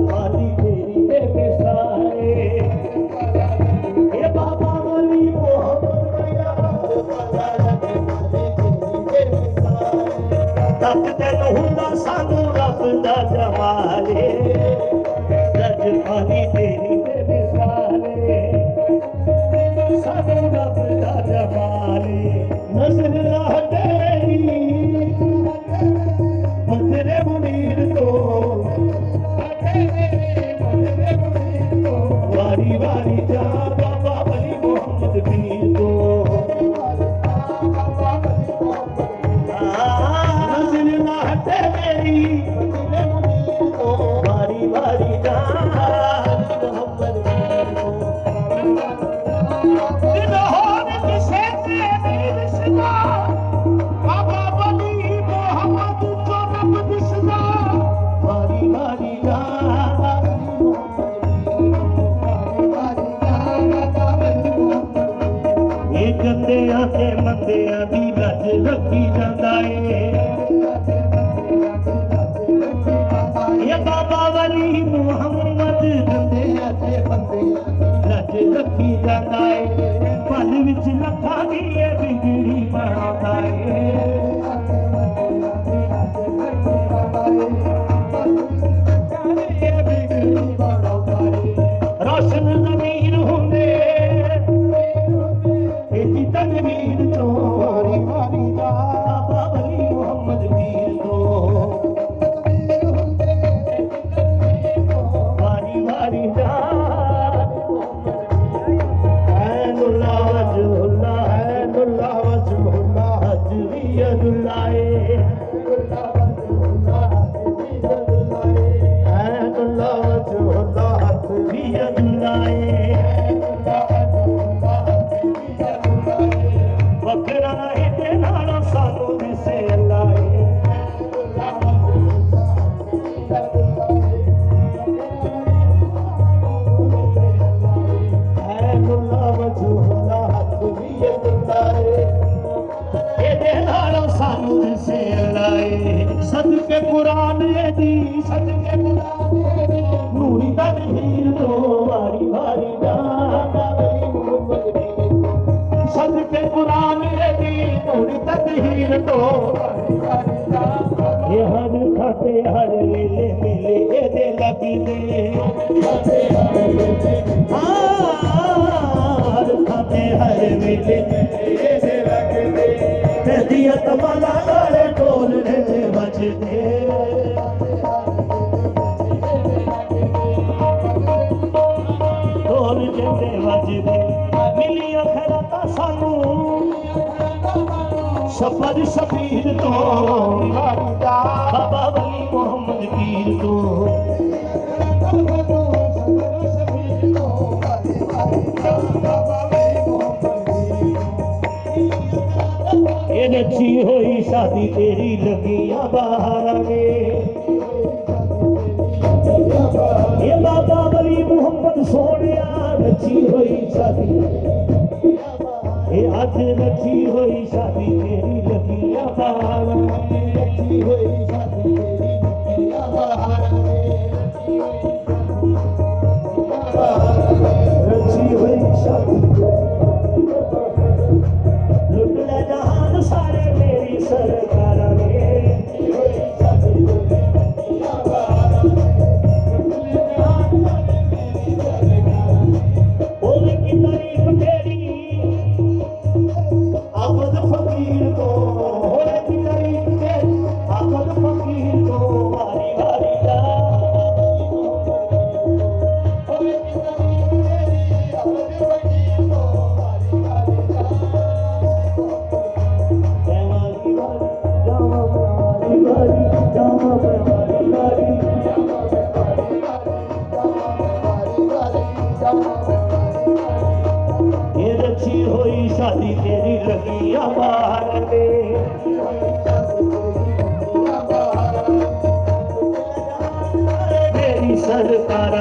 पाली तेरी बेमिसाले ये बाबा वली मोहम्मद भैया तक तेन हुंदा सानू रब दा जमाले रज पाली तेरी बेमिसाले सानू रब दा जमाले नजर ना तेरी तेरे मुनीर तो वारी वारी जा बाबा वली मोहम्मद पीर तो नज़र ना हटे मेरी वारी वारी जा मोहम्मद पीर तो दिलहों किसे से नहीं रिश्ता बाबा वली मोहम्मद तो रब दिसदा वारी वारी जा गंदियां ते मंदियां दी लज रखी जांदा है ये बाबा वली मुहम्मद गंदियां ते मंदियां लज रखी जांदा है पल विच लखां दी बिगड़ी बनांदा है रोशन ज़मीर हुंदे तनवीर तो वारी वारी जा बाबा वली मोहम्मद पीर तो वारी वारी जा ऐनुल्लाह वजहुल्लाह ऐनुल्लाह वजहुल्लाह हजवियतुल्लाह ऐनुल्लाह वजहुल्लाह हजवियतुल्लाह वकरा इते नालों सानू दिसे अल्लाह ऐनुल्लाह वजहुल्लाह हजवियतुल्लाह इते नालों सानू दिसे अल्लाह सदके कुरान दी सदके कुरान नूरी तनवीर तो वारी वारी जा सदके कुरान दी नूरी तनवीर तो ये हर खाते हर वेले मिले एदे लगी दे हर खाते हर वेले एदे लगी दे तेदिया तमाला नाले ढोल ने बजदे ढोल जिंदे बजदे मिलिया खैराता सानू सफर शबीर तो बाबा वली मोहम्मद पीर तो ये नची हुई शादी तेरी लगियां बाहर में ये बाबा वली मोहम्मद सोनिया नची हुई शादी ये अज नची हुई शादी तेरी लगियां बाहर नची हुई शादी तेरी लगियां बाहर नची हुई शादी लुट ले जहान सारे मेरी सरकार ने आमद फकीर को होए की तारीफ के आमद फकीर को वारी वारी जा होए की तारीफ के आमद फकीर को वारी वारी जा जय वारी वारी जावा वारी वारी जावा वारी वारी ये रची हुई शादी तेरी लगियां बाहर में मेरी सरकार